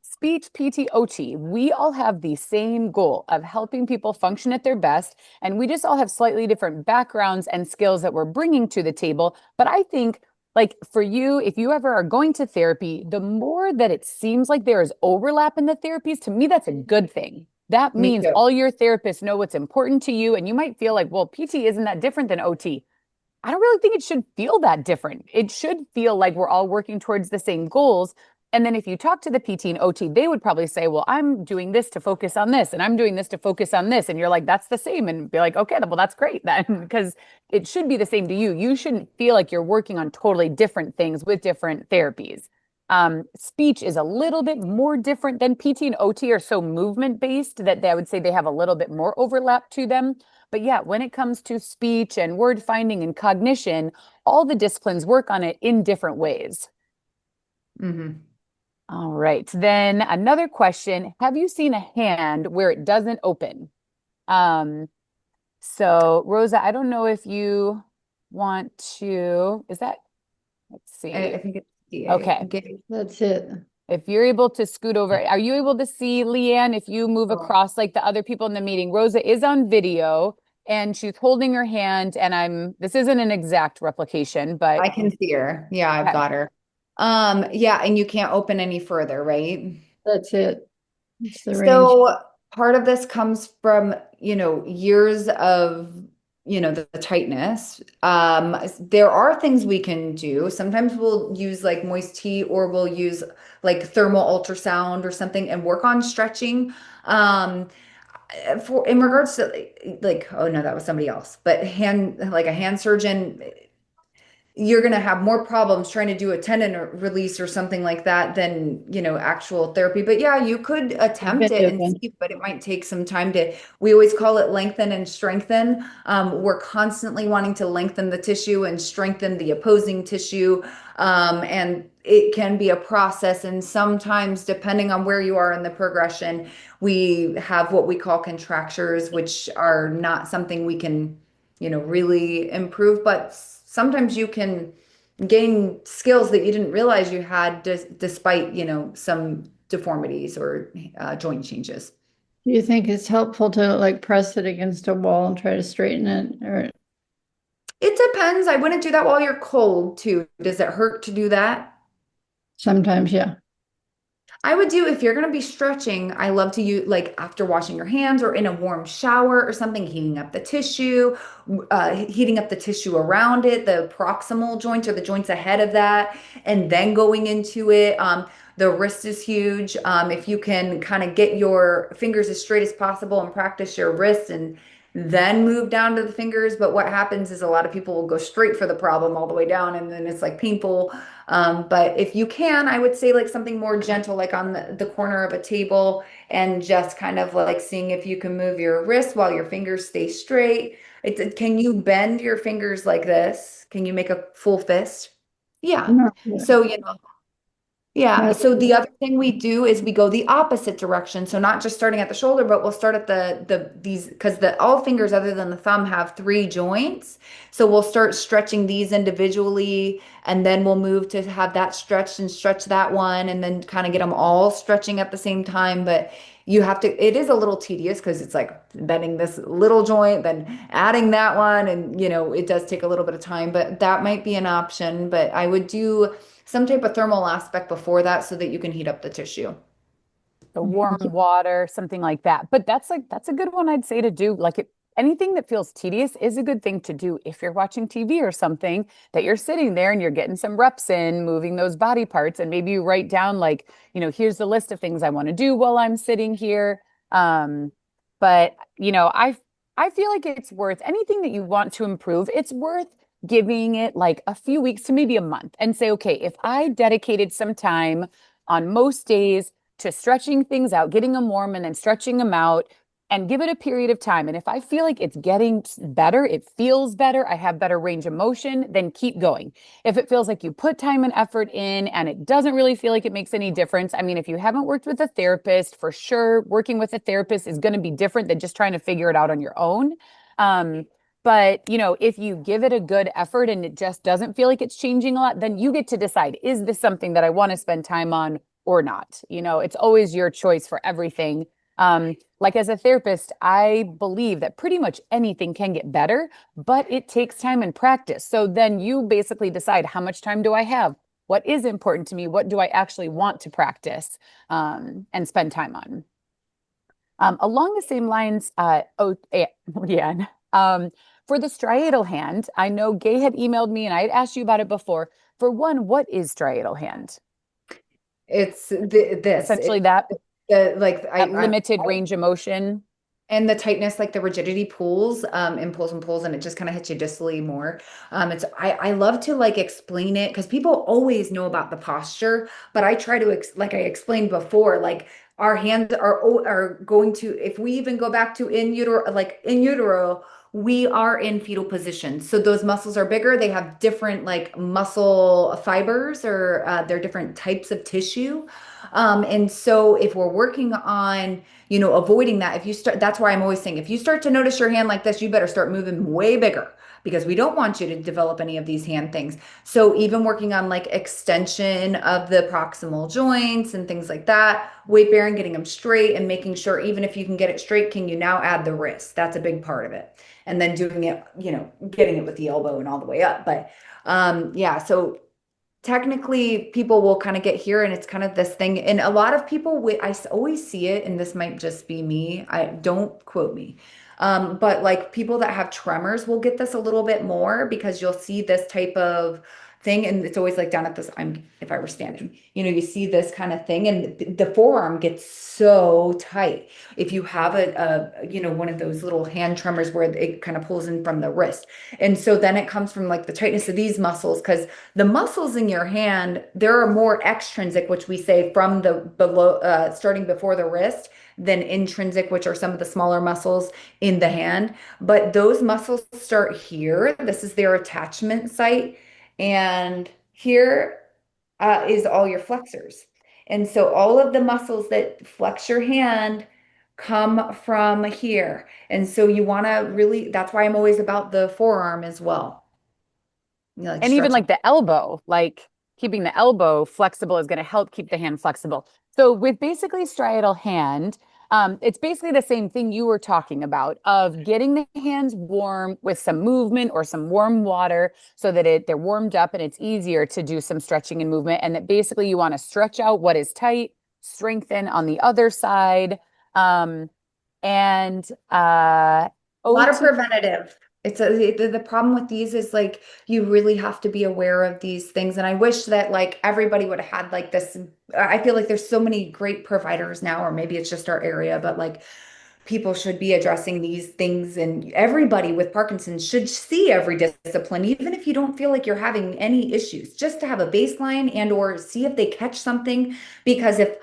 speech, PT, OT, we all have the same goal of helping people function at their best. And we just all have slightly different backgrounds and skills that we're bringing to the table. But I think, like for you, if you ever are going to therapy, the more that it seems like there is overlap in the therapies, to me, that's a good thing. That Me means too. all your therapists know what's important to you. And you might feel like, well, PT isn't that different than OT. I don't really think it should feel that different. It should feel like we're all working towards the same goals. And then if you talk to the PT and OT, they would probably say, well, I'm doing this to focus on this, and I'm doing this to focus on this. And you're like, that's the same. And be like, okay, well, that's great then, because it should be the same to you. You shouldn't feel like you're working on totally different things with different therapies. Speech is a little bit more different than PT and OT are so movement based that I would say they have a little bit more overlap to them. But yeah, when it comes to speech and word finding and cognition, all the disciplines work on it in different ways. Mm-hmm. All right. Then another question. Have you seen a hand where it doesn't open? Um, so Rosa, I don't know if you want to, is that, let's see. I think it's DA. Okay. That's it. If you're able to scoot over, are you able to see Leann if you move across like the other people in the meeting? Rosa is on video and she's holding her hand, and this isn't an exact replication, but I can see her. Yeah, I've okay. got her. Yeah, and you can't open any further, right? That's it. It's the range. So part of this comes from, years of, the tightness. There are things we can do. Sometimes we'll use like moist tea, or we'll use like thermal ultrasound or something and work on stretching. For in regards to like, oh no, that was somebody else, but like a hand surgeon, you're going to have more problems trying to do a tendon release or something like that than, actual therapy. But yeah, you could attempt it and see, but it might take some time we always call it lengthen and strengthen. We're constantly wanting to lengthen the tissue and strengthen the opposing tissue. And it can be a process. And sometimes, depending on where you are in the progression, we have what we call contractures, which are not something we can, really improve, but sometimes you can gain skills that you didn't realize you had despite, some deformities or joint changes. Do you think it's helpful to like press it against a wall and try to straighten it? Or it depends. I wouldn't do that while you're cold too. Does it hurt to do that? sometimes, yeah. I would do, if you're going to be stretching, I love to use like after washing your hands or in a warm shower or something, heating up the tissue, around it, the proximal joints or the joints ahead of that, and then going into it. The wrist is huge. If you can kind of get your fingers as straight as possible and practice your wrist and then move down to the fingers. But what happens is a lot of people will go straight for the problem all the way down, and then it's like painful. But if you can, I would say like something more gentle, like on the corner of a table, and just kind of like seeing if you can move your wrist while your fingers stay straight. Can you bend your fingers like this? Can you make a full fist? Yeah. Not really. So, yeah. Not So the other thing we do is we go the opposite direction. So not just starting at the shoulder, but we'll start at these, because all fingers other than the thumb have 3 joints. So we'll start stretching these individually, and then we'll move to have that stretched and stretch that one, and then kind of get them all stretching at the same time. But it is a little tedious because it's like bending this little joint, then adding that one. And, it does take a little bit of time, but that might be an option. But I would do some type of thermal aspect before that so that you can heat up the tissue. the warm water, something like that. But that's a good one I'd say to do. Anything that feels tedious is a good thing to do if you're watching TV or something, that you're sitting there and you're getting some reps in, moving those body parts, and maybe you write down here's the list of things I want to do while I'm sitting here. But I feel like it's worth anything that you want to improve. It's worth giving it like a few weeks to maybe a month and say, okay, if I dedicated some time on most days to stretching things out, getting them warm and then stretching them out, and give it a period of time. And if I feel like it's getting better, it feels better, I have better range of motion, then keep going. If it feels like you put time and effort in and it doesn't really feel like it makes any difference, I mean, if you haven't worked with a therapist, for sure, working with a therapist is going to be different than just trying to figure it out on your own. But if you give it a good effort and it just doesn't feel like it's changing a lot, then you get to decide, is this something that I want to spend time on or not? It's always your choice for everything. Like as a therapist, I believe that pretty much anything can get better, but it takes time and practice. So then you basically decide, how much time do I have? What is important to me? What do I actually want to practice and spend time on? Along the same lines, Leann, for the striatal hand, I know Gay had emailed me and I had asked you about it before. For one, what is striatal hand? It's this, Essentially that, the like that limited range of motion. and the tightness, like the rigidity pulls, and pulls, and it just kind of hits you distally more. It's I love to like explain it because people always know about the posture, but I try to like I explained before, like our hands are going to, if we even go back to in utero, we are in fetal position. So those muscles are bigger. They have different like muscle fibers, or they're different types of tissue. And so if we're working on, avoiding that, if you start, that's why I'm always saying, if you start to notice your hand like this, you better start moving way bigger, because we don't want you to develop any of these hand things. So even working on like extension of the proximal joints and things like that, weight bearing, getting them straight, and making sure, even if you can get it straight, can you now add the wrist? That's a big part of it. And then doing it, getting it with the elbow and all the way up. But yeah, so technically people will kind of get here, and it's kind of this thing, and a lot of people, I always see it, and this might just be me, I don't quote me, but like people that have tremors will get this a little bit more, because you'll see this type of thing, and it's always like down at this, if I were standing, you see this kind of thing, and the forearm gets so tight if you have one of those little hand tremors where it kind of pulls in from the wrist. And so then it comes from like the tightness of these muscles, because the muscles in your hand, there are more extrinsic, which we say from the below, starting before the wrist, than intrinsic, which are some of the smaller muscles in the hand. But those muscles start here. This is their attachment site. And here is all your flexors. And so all of the muscles that flex your hand come from here. And so you want to really, that's why I'm always about the forearm as well. Like And even stretching. like the elbow, like keeping the elbow flexible is going to help keep the hand flexible. So with basically striatal hand, it's basically the same thing you were talking about, of getting the hands warm with some movement or some warm water, so that they're warmed up and it's easier to do some stretching and movement. And that basically you want to stretch out what is tight, strengthen on the other side. And A lot of OT. preventative. The problem with these is like you really have to be aware of these things. And I wish that like everybody would have had like this. I feel like there's so many great providers now, or maybe it's just our area, but like people should be addressing these things, and everybody with Parkinson's should see every discipline, even if you don't feel like you're having any issues, just to have a baseline and or see if they catch something. Because if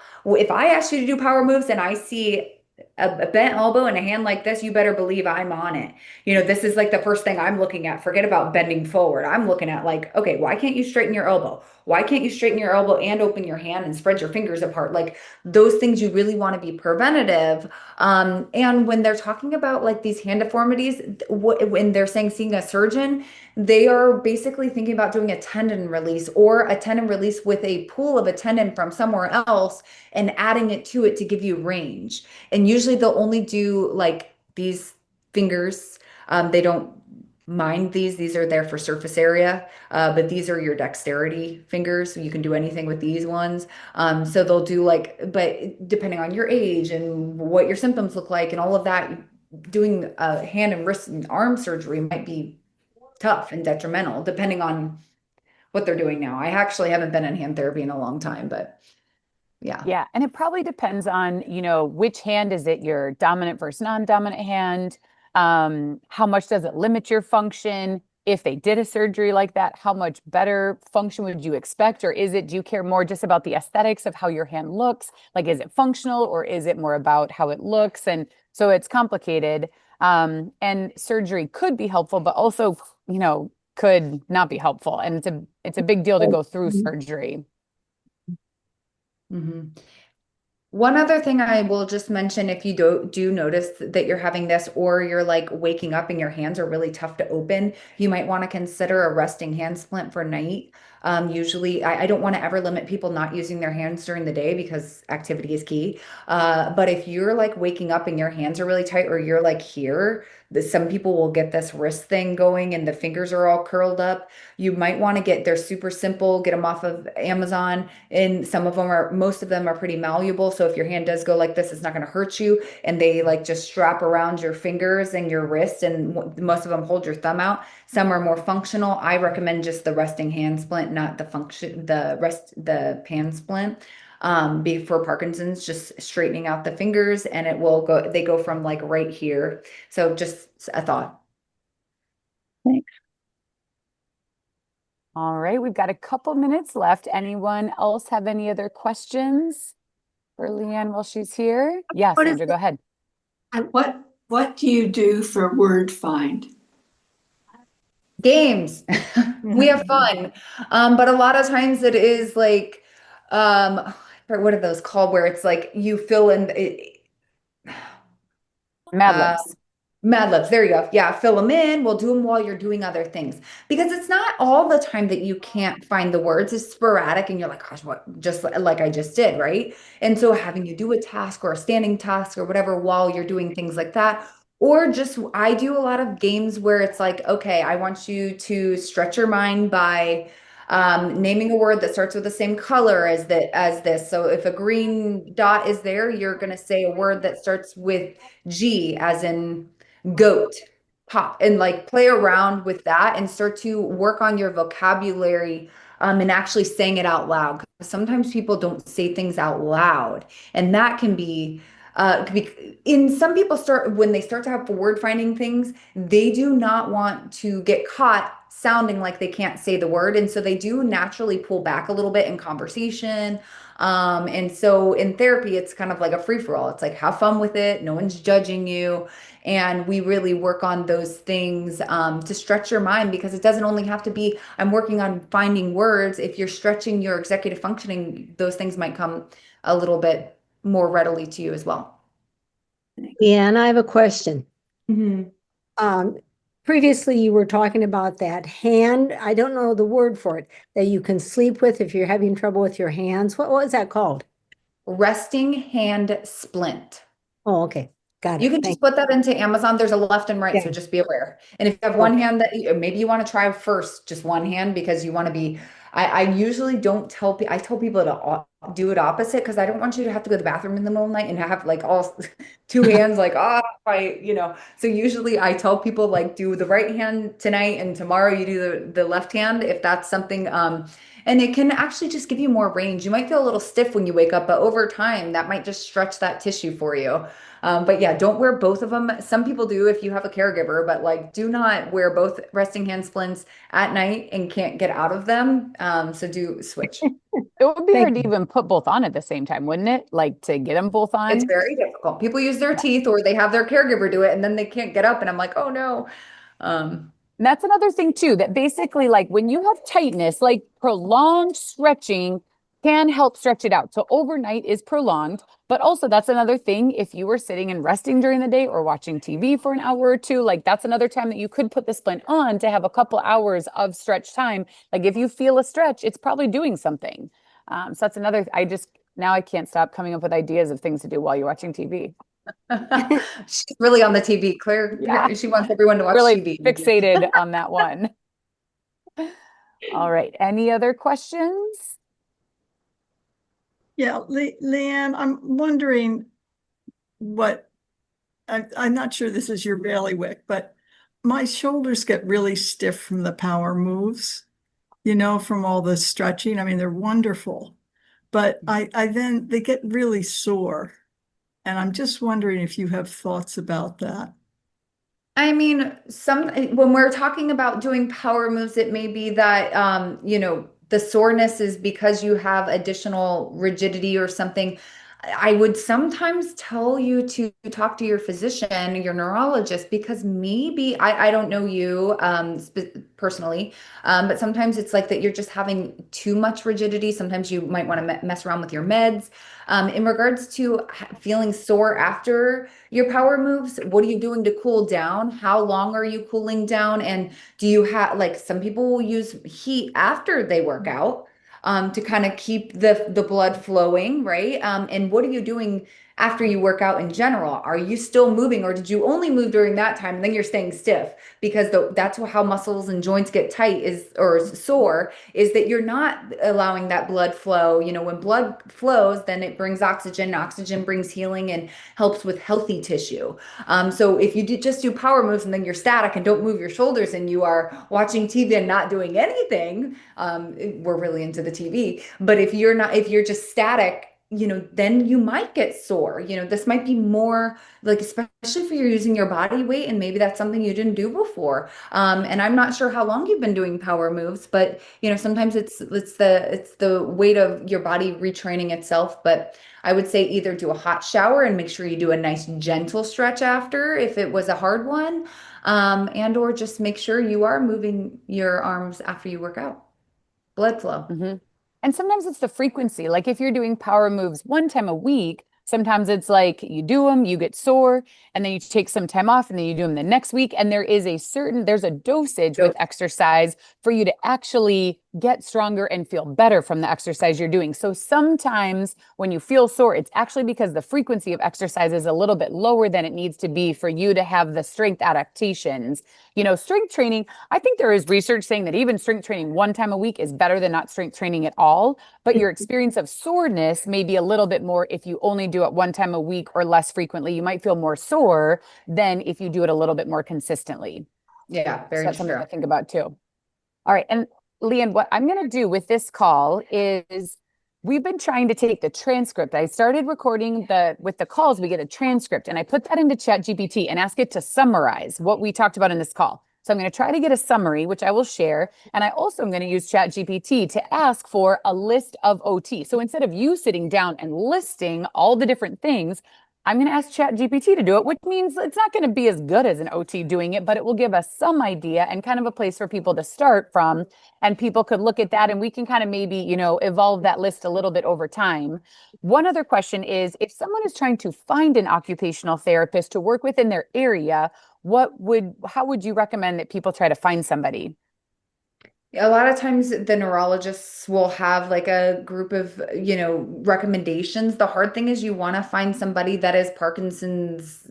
I ask you to do power moves and I see a bent elbow and a hand like this, you better believe I'm on it. This is like the first thing I'm looking at. Forget about bending forward. I'm looking at like, okay, why can't you straighten your elbow? Why can't you straighten your elbow and open your hand and spread your fingers apart? Like those things you really want to be preventative. And when they're talking about like these hand deformities, when they're saying seeing a surgeon, they are basically thinking about doing a tendon release, or a tendon release with a pull of a tendon from somewhere else and adding it to it to give you range. And usually they'll only do like these fingers. They don't mind these. These are there for surface area, but these are your dexterity fingers. So you can do anything with these ones. So they'll do like, but depending on your age and what your symptoms look like and all of that, doing a hand and wrist and arm surgery might be tough and detrimental depending on what they're doing now. I actually haven't been in hand therapy in a long time, but yeah. Yeah, and it probably depends on, which hand is it, your dominant versus non-dominant hand. How much does it limit your function? If they did a surgery like that, how much better function would you expect? Or do you care more just about the aesthetics of how your hand looks? Like, is it functional, or is it more about how it looks? And so it's complicated. And surgery could be helpful, but also, could not be helpful. And it's a big deal to go through surgery. Mhm. One other thing I will just mention, if you do notice that you're having this, or you're like waking up and your hands are really tough to open, you might want to consider a resting hand splint for night. Usually, I don't want to ever limit people not using their hands during the day, because activity is key. But if you're like waking up and your hands are really tight, or you're like here, some people will get this wrist thing going and the fingers are all curled up. You might want to they're super simple, get them off of Amazon. And most of them are pretty malleable. So if your hand does go like this, it's not going to hurt you. And they like just strap around your fingers and your wrist, and most of them hold your thumb out. Some are more functional. I recommend just the resting hand splint, not the pan splint. For Parkinson's, just straightening out the fingers, and it will go, they go from like right here. So just a thought. Thanks. All right, we've got a couple minutes left. Anyone else have any other questions for Leann while she's here? Yeah, What is Sandra, go ahead. what do you do for word find? Games. We have fun. But a lot of times it is like, what are those called where it's like you fill in Mad uh, Libs. Mad Libs, there you go. Yeah, fill them in. We'll do them while you're doing other things because it's not all the time that you can't find the words. It's sporadic, and you're like, gosh, what? Just like I just did, right? And so having you do a task or a standing task or whatever while you're doing things like that, or just I do a lot of games where it's like, okay, I want you to stretch your mind by naming a word that starts with the same color as this. So if a green dot is there, you're going to say a word that starts with G, as in goat, pop, and like play around with that and start to work on your vocabulary, and actually saying it out loud. Sometimes people don't say things out loud, and that can be in some people start when they start to have word finding things, they do not want to get caught sounding like they can't say the word. And so they do naturally pull back a little bit in conversation. And so in therapy, it's kind of like a free for all. It's like have fun with it. No one's judging you. And we really work on those things to stretch your mind because it doesn't only have to be, I'm working on finding words. If you're stretching your executive functioning, those things might come a little bit more readily to you as well. Yeah, and I have a question. Mhm. Um, Previously you were talking about that hand, I don't know the word for it, that you can sleep with if you're having trouble with your hands. What was that called? Resting hand splint. Oh, okay. Got You it. can just put that into Amazon. There's a left and right, Yeah. so just be aware. And if you have one hand that maybe you want to try first, just one hand because you want to be. I usually don't tell people. I tell people to do it opposite because I don't want you to have to go to the bathroom in the middle of the night and have like all two hands like I. So usually I tell people like do the right hand tonight and tomorrow you do the left hand if that's something. And it can actually just give you more range. You might feel a little stiff when you wake up, but over time that might just stretch that tissue for you. But yeah, don't wear both of them. Some people do if you have a caregiver, but like do not wear both resting hand splints at night and can't get out of them. So do switch. It would be Thank hard to you. even put both on at the same time, wouldn't it? Like to get them both It's on. very difficult. People use their teeth or they have their caregiver do it and then they can't get up. And I'm like, oh no. Um, And that's another thing too, that basically like when you have tightness, like prolonged stretching can help stretch it out. So overnight is prolonged, but also that's another thing. If you were sitting and resting during the day or watching TV for an hour or two, like that's another time that you could put the splint on to have a couple hours of stretch time. Like if you feel a stretch, it's probably doing something. So that's another, now I can't stop coming up with ideas of things to do while you're watching TV. she's really on the TV. Claire, Yeah. she wants everyone to watch Really TV. fixated on that one. All right. Any other questions? Yeah, Leanne, I'm wondering what I'm not sure this is your bailiwick, but my shoulders get really stiff from the power moves, from all the stretching. I mean, they're wonderful, but I then they get really sore. And I'm just wondering if you have thoughts about that. I mean, when we're talking about doing power moves, it may be that the soreness is because you have additional rigidity or something. I would sometimes tell you to talk to your physician, your neurologist, because maybe I don't know you personally, but sometimes it's like that you're just having too much rigidity. Sometimes you might want to mess around with your meds. In regards to feeling sore after your power moves, what are you doing to cool down? How long are you cooling down? And do you have like some people will use heat after they work out to kind of keep the blood flowing, right? And what are you doing after you work out in general? Are you still moving or did you only move during that time and then you're staying stiff? Because that's how muscles and joints get tight or sore is that you're not allowing that blood flow. When blood flows, then it brings oxygen. Oxygen brings healing and helps with healthy tissue. So if you just do power moves and then you're static and don't move your shoulders and you are watching TV and not doing anything, we're really into the TV. But if you're just static then you might get sore. This might be more like, especially if you're using your body weight and maybe that's something you didn't do before. And I'm not sure how long you've been doing power moves, but sometimes it's the weight of your body retraining itself. But I would say either do a hot shower and make sure you do a nice gentle stretch after if it was a hard one, and or just make sure you are moving your arms after you work out. Blood flow. Mhm. And sometimes it's the frequency. Like if you're doing power moves one time a week, sometimes it's like you do them, you get sore, and then you take some time off, and then you do them the next week. And there's a dosage with exercise for you to actually get stronger and feel better from the exercise you're doing. So sometimes when you feel sore, it's actually because the frequency of exercise is a little bit lower than it needs to be for you to have the strength adaptations. Strength training, I think there is research saying that even strength training one time a week is better than not strength training at all. But your experience of soreness may be a little bit more if you only do it one time a week or less frequently. You might feel more sore than if you do it a little bit more consistently. Yeah, So very that's something true. to think about too. All right. And Leann, what I'm going to do with this call is we've been trying to take the transcript. I started recording with the calls, we get a transcript, and I put that into ChatGPT and ask it to summarize what we talked about in this call. So I'm going to try to get a summary, which I will share. And I also am going to use ChatGPT to ask for a list of OT. So instead of you sitting down and listing all the different things, I'm going to ask ChatGPT to do it, which means it's not going to be as good as an OT doing it, but it will give us some idea and kind of a place for people to start from. And people could look at that and we can kind of maybe, evolve that list a little bit over time. One other question is if someone is trying to find an occupational therapist to work with in their area, how would you recommend that people try to find somebody? A lot of times the neurologists will have like a group of, recommendations. The hard thing is you want to find somebody that is Parkinson's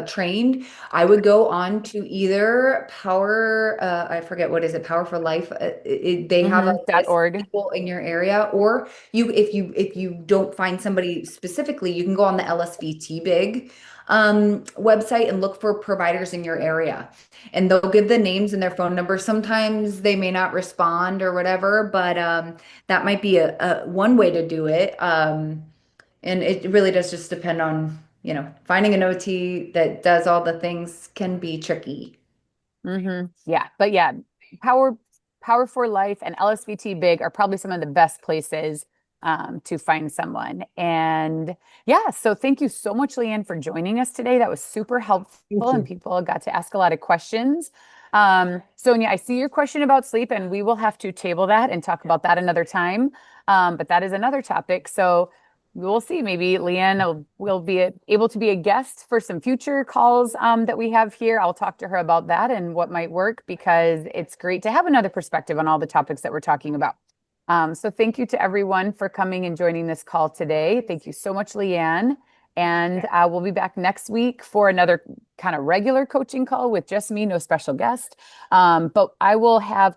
trained. I would go on to either I forget, what is it, Power for Life. They have a Dot list of org. people in your area, or if you don't find somebody specifically, you can go on the LSVT Big website and look for providers in your area, and they'll give the names and their phone numbers. Sometimes they may not respond or whatever, but that might be a one way to do it. And it really does just depend on, finding an OT that does all the things can be tricky. Yeah. But yeah, Power Power for Life and LSVT Big are probably some of the best places to find someone. And yeah, so thank you so much, Leann, for joining us today. That was super Thank helpful and you. people got to ask a lot of questions. Sonia, I see your question about sleep, and we will have to table that and talk about that another time. But that is another topic. So we'll see. Maybe Leann will be able to be a guest for some future calls that we have here. I'll talk to her about that and what might work because it's great to have another perspective on all the topics that we're talking about. So thank you to everyone for coming and joining this call today. Thank you so much, Leann. And we'll be back next week for another kind of regular coaching call with just me, no special guest. But I will have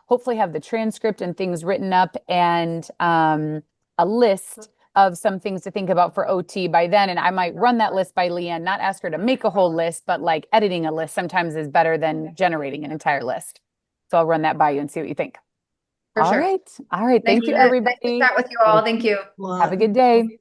hopefully have the transcript and things written up and a list of some things to think about for OT by then. And I might run that list by Leann, not ask her to make a whole list, but like editing a list sometimes is better than generating an entire list. So I'll run that by you and see what you think. For All sure. right. All right. Nice Thank you, nice to everybody. chat with you all. Thank you. Have a good day.